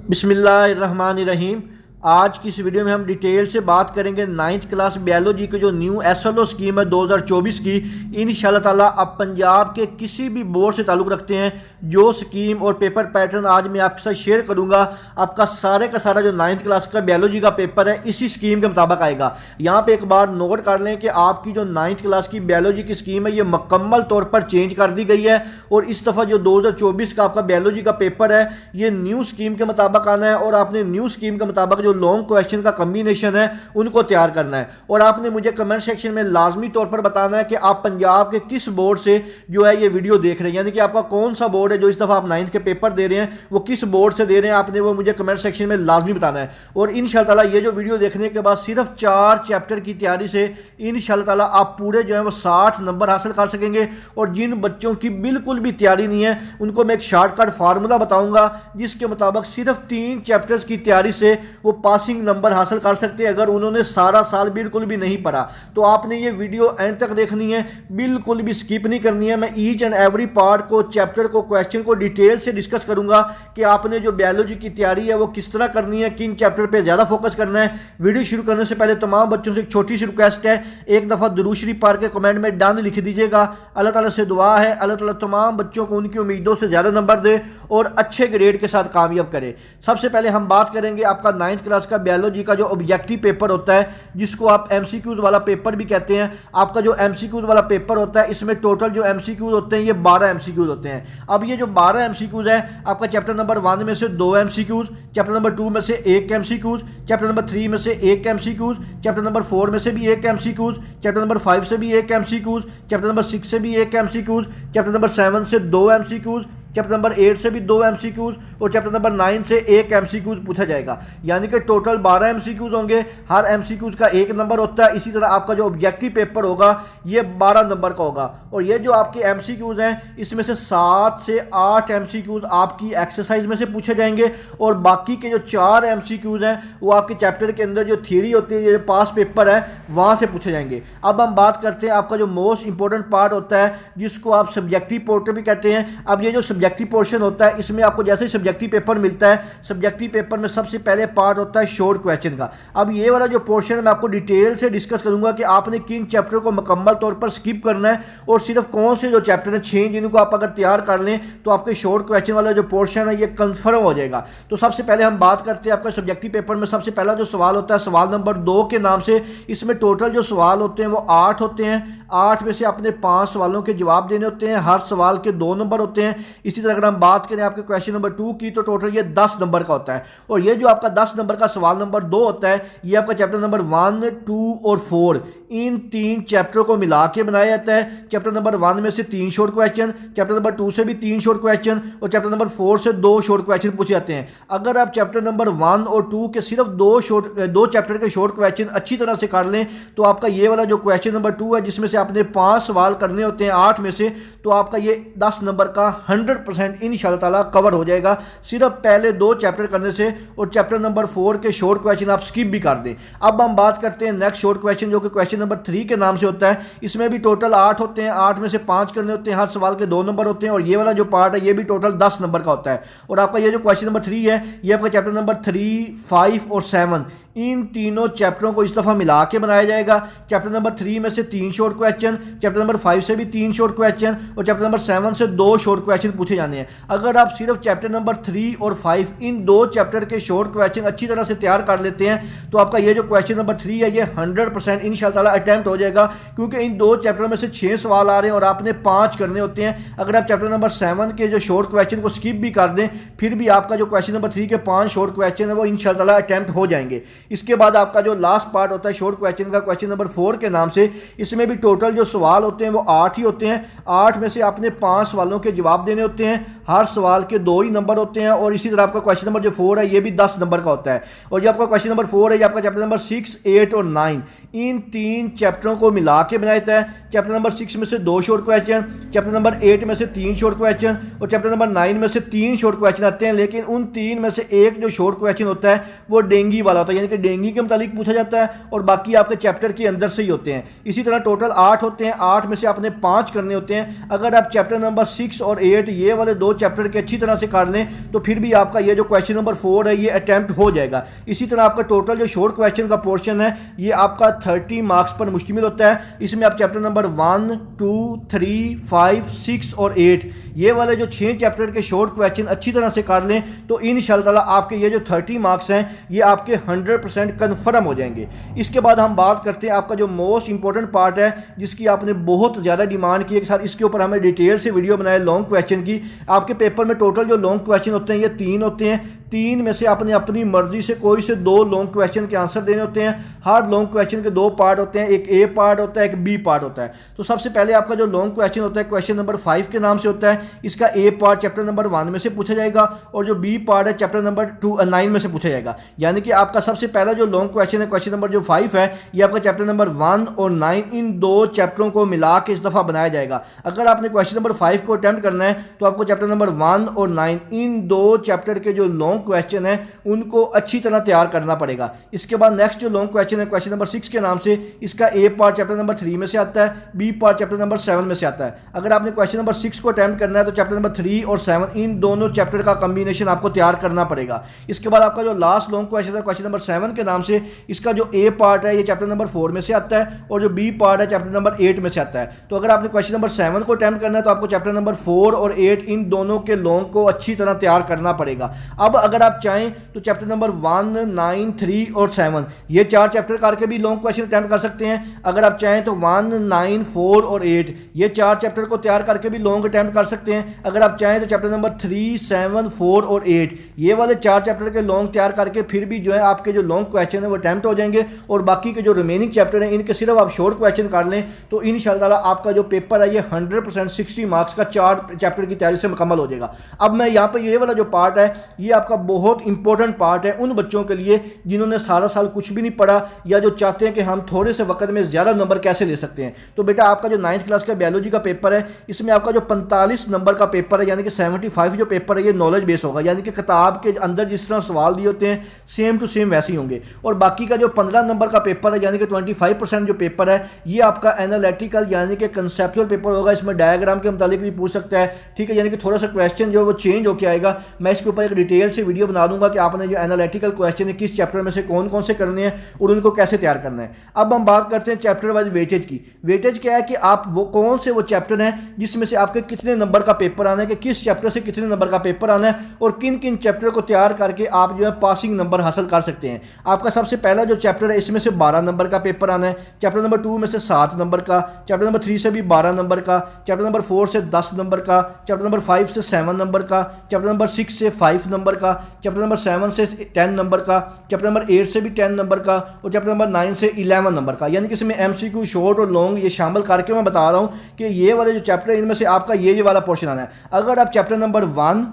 बिस्मिल्लाहिर्रहमानिर्रहीम। आज की इस वीडियो में हम डिटेल से बात करेंगे नाइन्थ क्लास बायोलॉजी की जो न्यू एसएलओ स्कीम है 2024 की। इंशाल्लाह ताला आप पंजाब के किसी भी बोर्ड से ताल्लुक़ रखते हैं, जो स्कीम और पेपर पैटर्न आज मैं आपके साथ शेयर करूंगा, आपका सारे का सारा जो नाइन्थ क्लास का बायोलॉजी का पेपर है इसी स्कीम के मुताबिक आएगा। यहाँ पे एक बार नोट कर लें कि आपकी जो नाइन्थ क्लास की बायोलॉजी की स्कीम है ये मुकम्मल तौर पर चेंज कर दी गई है और इस दफ़ा जो 2024 का आपका बायोलॉजी का पेपर है ये न्यू स्कीम के मुताबिक आना है और आपने न्यू स्कीम के मुताबिक जो लॉन्ग क्वेश्चन का कॉम्बिनेशन है उनको तैयार करना है। और आपने मुझे कमेंट सेक्शन में लाजमी तौर पर बताना है कि आप पंजाब के किस बोर्ड से जो है ये वीडियो देख रहे हैं, यानी कि आपका कौन सा बोर्ड है जो इस दफ़ा आप नाइन्थ के पेपर दे रहे हैं वो किस बोर्ड से दे रहे हैं, आपने वो मुझे कमेंट सेक्शन में लाजमी बताना है। और इंशाल्लाह ताला ये जो वीडियो देखने के बाद सिर्फ 4 चैप्टर की तैयारी से इंशाल्लाह ताला आप पूरे जो है वो 60 नंबर हासिल कर सकेंगे। और जिन बच्चों की बिल्कुल भी तैयारी नहीं है उनको मैं एक शॉर्टकट फार्मूला बताऊंगा जिसके मुताबिक सिर्फ 3 चैप्टर्स की तैयारी से वो पासिंग नंबर हासिल कर सकते हैं अगर उन्होंने सारा साल बिल्कुल भी नहीं पढ़ा। तो आपने ये वीडियो एंड तक देखनी है, बिल्कुल भी स्किप नहीं करनी है। मैं ईच एंड एवरी पार्ट को, चैप्टर को, क्वेश्चन को डिटेल से डिस्कस करूंगा कि आपने जो बायोलॉजी की तैयारी है वो किस तरह करनी है, किन चैप्टर पे ज्यादा फोकस करना है। वीडियो शुरू करने से पहले तमाम बच्चों से एक छोटी सी रिक्वेस्ट है, एक दफा दुरूद शरीफ पढ़ के कमेंट में डन लिख दीजिएगा। अल्लाह ताला से दुआ है अल्लाह ताला तमाम बच्चों को उनकी उम्मीदों से ज्यादा नंबर दे और अच्छे ग्रेड के साथ कामयाब करे। सबसे पहले हम बात करेंगे आपका नाइन्थ क्लास का बायोलॉजी का जो ऑब्जेक्टिव पेपर होता है जिसको आप एमसीक्यूज वाला पेपर भी कहते हैं। आपका जो एमसीक्यूज वाला पेपर होता है इसमें टोटल जो एमसीक्यूज होते हैं ये 12 एमसीक्यूज होते हैं। अब ये जो 12 एमसीक्यूज है आपका चैप्टर नंबर 1 में से 2 एमसीक्यूज, चैप्टर नंबर 2 में से 1 एमसीक्यूज, चैप्टर नंबर 3 में से 1 एमसीक्यूज, चैप्टर नंबर 4 में से भी 1 एमसीक्यूज, चैप्टर नंबर 5 से भी 1 एमसीक्यूज, चैप्टर नंबर 6 से भी 1 एमसीक्यूज, चैप्टर नंबर 7 से 2 एमसीक्यूज, चैप्टर नंबर 8 से भी 2 एमसीक्यूज और चैप्टर नंबर 9 से 1 एमसीक्यूज पूछा जाएगा। यानी कि टोटल 12 एमसीक्यूज होंगे, हर एमसीक्यूज का 1 नंबर होता है। इसी तरह आपका जो ऑब्जेक्टिव पेपर होगा ये 12 नंबर का होगा। और ये जो आपके एमसीक्यूज हैं इसमें से 7 से 8 एमसीक्यूज आपकी एक्सरसाइज में से पूछे जाएंगे और बाकी के जो 4 एमसीक्यूज हैं वो आपके चैप्टर के अंदर जो थ्योरी होती है, ये पास पेपर है, वहां से पूछे जाएंगे। अब हम बात करते हैं आपका जो मोस्ट इंपॉर्टेंट पार्ट होता है जिसको आप सब्जेक्टिव पोर्शन भी कहते हैं। अब ये जो सब्जेक्टिव पोर्शन होता है इसमें आपको जैसे ही सब्जेक्टिव पेपर मिलता है, सब्जेक्टिव पेपर में सबसे पहले पार्ट होता है शॉर्ट क्वेश्चन का। अब ये वाला जो पोर्शन है मैं आपको डिटेल से डिस्कस करूंगा कि आपने किन चैप्टर को मुकम्मल तौर पर स्किप करना है और सिर्फ कौन से जो चैप्टर है 6 जिनको आप अगर तैयार कर लें तो आपके शॉर्ट क्वेश्चन वाला जो पोर्शन है ये कंफर्म हो जाएगा। तो सबसे पहले हम बात करते हैं आपका सब्जेक्टिव पेपर में सबसे पहला जो सवाल होता है सवाल नंबर 2 के नाम से। इसमें टोटल जो सवाल होते हैं वो 8 होते हैं। 8 में से आपने 5 सवालों के जवाब देने होते हैं, हर सवाल के 2 नंबर होते हैं। इसी तरह अगर हम बात करें आपके क्वेश्चन नंबर 2 की तो टोटल ये 10 नंबर का होता है। और ये जो आपका 10 नंबर का सवाल नंबर 2 होता है ये आपका चैप्टर नंबर 1, 2 और 4 इन 3 चैप्टरों को मिला के बनाया जाता है। चैप्टर नंबर 1 में से 3 शॉर्ट क्वेश्चन, चैप्टर नंबर 2 से भी 3 शॉर्ट क्वेश्चन और चैप्टर नंबर 4 से 2 शॉर्ट क्वेश्चन पूछे जाते हैं। अगर आप चैप्टर नंबर 1 और 2 के सिर्फ 2 चैप्टर के शॉर्ट क्वेश्चन अच्छी तरह से कर लें तो आपका ये वाला जो क्वेश्चन नंबर 2 है जिसमें से आपने 5 सवाल करने होते हैं 8 में से, तो आपका ये 10 नंबर का 100% इंशाल्लाह ताला कवर हो जाएगा सिर्फ पहले 2 चैप्टर करने से। और चैप्टर नंबर 4 के शॉर्ट क्वेश्चन आप स्किप भी कर दें। अब हम बात करते हैं नेक्स्ट शॉर्ट क्वेश्चन जो कि क्वेश्चन नंबर 3 के नाम से होता है। इसमें भी टोटल 8 होते हैं, 8 में से 5 करने होते हैं, हर सवाल के 2 नंबर होते हैं। और ये वाला जो पार्ट है ये भी टोटल 10 नंबर का होता है। और आपका ये जो क्वेश्चन नंबर 3 है ये आपका चैप्टर नंबर 3, 5 और 7 इन तीनों चैप्टरों को इस दफा मिला के बनाया जाएगा। चैप्टर नंबर 3 में से 3 शॉर्ट क्वेश्चन, चैप्टर नंबर 5 से भी 3 शॉर्ट क्वेश्चन और चैप्टर नंबर 7 से 2 शॉर्ट क्वेश्चन पूछे जाने हैं। अगर आप सिर्फ चैप्टर नंबर 3 और 5 इन 2 चैप्टर के शॉर्ट क्वेश्चन अच्छी तरह से तैयार कर लेते हैं तो आपका ये जो क्वेश्चन नंबर 3 है ये 100% इंशाल्लाह ताला अटेम्प्ट हो जाएगा, क्योंकि इन 2 चैप्टर में से 6 सवाल आ रहे हैं और आपने 5 करने होते हैं। अगर आप चैप्टर नंबर 7 के जो शॉर्ट क्वेश्चन को स्किप भी कर दें फिर भी आपका जो क्वेश्चन नंबर 3 के 5 शॉर्ट क्वेश्चन है वो इंशाल्लाह ताला अटेम्प्ट हो जाएंगे। इसके बाद आपका जो लास्ट पार्ट होता है शॉर्ट क्वेश्चन का क्वेश्चन नंबर 4 के नाम से, इसमें भी टोटल जो सवाल होते हैं वो 8 ही होते हैं। 8 में से आपने 5 सवालों के जवाब देने होते हैं, हर सवाल के 2 ही नंबर होते हैं। और इसी तरह आपका क्वेश्चन नंबर जो 4 है ये भी 10 नंबर का होता है। और जो आपका क्वेश्चन नंबर 4 है ये आपका चैप्टर नंबर 6, 8 और 9 इन 3 चैप्टरों को मिला के बनाया जाता है। चैप्टर नंबर 6 में से 2 शॉर्ट क्वेश्चन, चैप्टर नंबर 8 में से 3 शॉर्ट क्वेश्चन और चैप्टर नंबर 9 में से 3 शॉर्ट क्वेश्चन आते हैं। लेकिन उन 3 में से एक जो शॉर्ट क्वेश्चन होता है वो डेंगी वाला होता है, यानी कि आपके डेंगू के मुतालिक पूछा जाता है और बाकी आपके चैप्टर के अंदर से ही होते हैं। इसी तरह टोटल 8 होते हैं, 8 में से आपने 5 करने होते हैं। अगर आप चैप्टर नंबर 6 और 8 ये वाले 2 चैप्टर के अच्छी तरह से कर लें तो फिर भी आपका ये जो क्वेश्चन नंबर 4 है ये अटैम्प्ट हो जाएगा। इसी तरह आपका टोटल जो शॉर्ट क्वेश्चन का पोर्शन है ये आपका 30 मार्क्स पर मुश्तमिल होता है। इसमें आप चैप्टर नंबर 1, 2, 3, 5, 6 और 8 ये वाले जो 6 चैप्टर के शॉर्ट क्वेश्चन अच्छी तरह से कर लें तो इंशाअल्लाह आपके ये जो 30 मार्क्स हैं ये आपके 100% कन्फर्म हो जाएंगे। इसके बाद हम बात करते हैं आपका जो मोस्ट इंपॉर्टेंट पार्ट है जिसकी आपने बहुत ज़्यादा डिमांड की है कि सर इसके ऊपर हमें डिटेल से वीडियो बनाए लॉन्ग क्वेश्चन की। आपके पेपर में टोटल जो लॉन्ग क्वेश्चन होते हैं ये 3 होते हैं। 3 में से आपने अपनी मर्जी से कोई से 2 लॉन्ग क्वेश्चन के आंसर देने होते हैं। हर लॉन्ग क्वेश्चन के 2 पार्ट होते हैं, एक ए पार्ट होता है, एक बी पार्ट होता है। तो सबसे पहले आपका जो लॉन्ग क्वेश्चन होता है क्वेश्चन नंबर 5 के नाम से होता है। इसका ए पार्ट चैप्टर नंबर 1 में से पूछा जाएगा और जो बी पार्ट है चैप्टर नंबर 9 में से पूछा जाएगा। यानी कि आपका सबसे पहला जो लॉन्ग क्वेश्चन है क्वेश्चन नंबर जो 5 है ये आपका चैप्टर नंबर 1 और 9 इन 2 चैप्टरों को मिला के इस दफा बनाया जाएगा। अगर आपने क्वेश्चन नंबर 5 को अटेम्प्ट करना है तो आपको चैप्टर नंबर 1 और 9 इन 2 चैप्टर के जो लॉन्ग क्वेश्चन है उनको अच्छी तरह तैयार करना पड़ेगा। इसके बाद नेक्स्ट जो लॉन्ग क्वेश्चन है क्वेश्चन नंबर 6 के नाम से, इसका ए पार्ट चैप्टर नंबर 3 में से आता है, बी पार्ट चैप्टर नंबर 7 में से आता है। अगर आपने क्वेश्चन नंबर 6 को अटेम्प्ट करना है तो चैप्टर नंबर 3 और 7 इन दोनों चैप्टर का कॉम्बिनेशन आपको तैयार करना पड़ेगा। इसके बाद आपका जो लास्ट लॉन्ग क्वेश्चन है क्वेश्चन नंबर 7 के नाम से, इसका जो ए पार्ट है ये चैप्टर नंबर 4 में से आता है और जो बी पार्ट है चैप्टर नंबर 8 में से आता है। तो अगर आपने क्वेश्चन नंबर 7 को अटेम्प्ट करना है तो आपको चैप्टर नंबर 4 और 8 इन दोनों के लॉन्ग को अच्छी तरह तैयार करना पड़ेगा। अब अगर आप चाहें तो चैप्टर नंबर 1, 9, 3 और 7 ये 4 चैप्टर करके भी लॉन्ग क्वेश्चन अटेम्प्ट कर सकते हैं। अगर आप चाहें तो 1, 9, 4 और 8 ये 4 चैप्टर को तैयार करके भी लॉन्ग अटेम्प्ट कर सकते हैं। अगर आप चाहें तो चैप्टर नंबर 3, 7, 4 और 8 ये वाले 4 चैप्टर के लॉन्ग तैयार करके फिर भी जो है आपके जो लॉन्ग क्वेश्चन है वो अटेम्प्ट हो जाएंगे और बाकी के जो रिमेनिंग चैप्टर हैं इनके सिर्फ आप शॉर्ट क्वेश्चन कर लें तो इंशाअल्लाह आपका जो पेपर है ये 100% 60 मार्क्स का 4 चैप्टर की तैयारी से मुकम्मल हो जाएगा। अब मैं यहाँ पे ये वाला जो पार्ट है ये आपका बहुत इंपॉर्टेंट पार्ट है उन बच्चों के लिए जिन्होंने सारा साल कुछ भी नहीं पढ़ा या जो चाहते हैं कि हम थोड़े से वक्त में ज़्यादा नंबर कैसे ले सकते हैं। तो बेटा आपका जो 9th क्लास का बायोलॉजी का पेपर है इसमें आपका जो 45 नंबर का पेपर है यानी कि 75 जो पेपर है ये नॉलेज बेस होगा, यानी कि किताब के अंदर जिस तरह सवाल दिए होते हैं सेम टू सेम वैसे ही होंगे। और बाकी का जो 15 नंबर का पेपर है यानी कि 25% जो पेपर है ये आपका एनालिटिकल यानी कि कंसेप्चुअल पेपर होगा। इसमें डायग्राम के मुतालिक भी पूछ सकता है, ठीक है, यानी कि थोड़ा सा क्वेश्चन जो है वो चेंज होकर आएगा। मैं इसके ऊपर एक डिटेल से वीडियो बना दूंगा कि आपने जो एनालिटिकल क्वेश्चन है किस चैप्टर में से कौन कौन से करने हैं और उनको कैसे तैयार करना है। अब हम बात करते हैं चैप्टर वाइज वेटेज की। वेटेज क्या है कि आप वो कौन से वो चैप्टर हैं जिसमें से आपके कितने नंबर का पेपर आना है, कि किस चैप्टर से कितने नंबर का पेपर आना है और किन किन चैप्टर को तैयार करके आप जो है पासिंग नंबर हासिल कर सकते हैं। आपका सबसे पहला जो चैप्टर है इसमें से 12 नंबर का पेपर आना है, चैप्टर नंबर 2 में से 7 नंबर का, चैप्टर नंबर 3 से भी 12 नंबर का, चैप्टर नंबर 4 से 10 नंबर का, चैप्टर नंबर 5 से 7 नंबर का, चैप्टर नंबर 6 से 5 नंबर का, चैप्टर नंबर 7 से 10 नंबर का, चैप्टर नंबर 8 से भी 10 नंबर का और चैप्टर नंबर 9 से 11 नंबर का। यानी कि इसमें एमसीक्यू शॉर्ट और लॉन्ग ये शामिल करके मैं बता रहा हूं कि ये वाले जो चैप्टर है इनमें से आपका ये वाला पोर्शन आना है। अगर आप chapter number 1,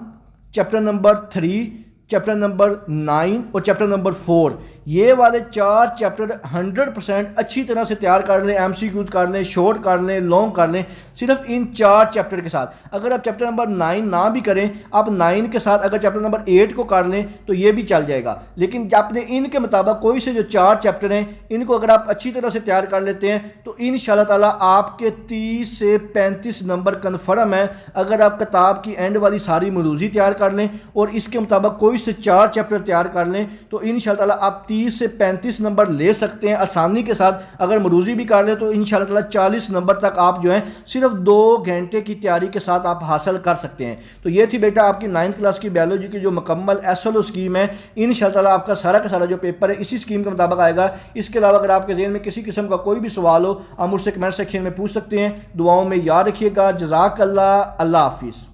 chapter number 3, chapter number 9 और चैप्टर नंबर 4 ये वाले 4 चैप्टर 100% अच्छी तरह से तैयार कर लें, एमसीक्यूज कर लें, शॉर्ट कर लें, लॉन्ग कर लें, सिर्फ इन 4 चैप्टर के साथ। अगर आप चैप्टर नंबर 9 ना भी करें, आप 9 के साथ अगर चैप्टर नंबर 8 को कर लें तो ये भी चल जाएगा। लेकिन आपने इनके मुताबिक कोई से जो 4 चैप्टर हैं इनको अगर आप अच्छी तरह से तैयार कर लेते हैं तो इंशाअल्लाह ताला आपके 30 से 35 नंबर कन्फर्म है। अगर आप किताब की एंड वाली सारी मरूजी तैयार कर लें और इसके मुताबिक कोई से 4 चैप्टर तैयार कर लें तो इंशाअल्लाह ताला आप 30 से 35 नंबर ले सकते हैं आसानी के साथ। अगर मरूजी भी कर ले तो इंशाअल्लाह ताला 40 नंबर तक आप जो है सिर्फ 2 घंटे की तैयारी के साथ आप हासिल कर सकते हैं। तो ये थी बेटा आपकी 9th क्लास की बायोलॉजी की जो मुकम्मल एसएलओ स्कीम है। इंशाअल्लाह ताला आपका सारा का सारा जो पेपर है इसी स्कीम के मुताबिक आएगा। इसके अलावा अगर आपके ज़हन में किसी किस्म का कोई भी सवाल हो आप मुझसे कमेंट सेक्शन में पूछ सकते हैं। दुआओं में याद रखिएगा। जज़ाकल्लाह। अल्लाह हाफिज़।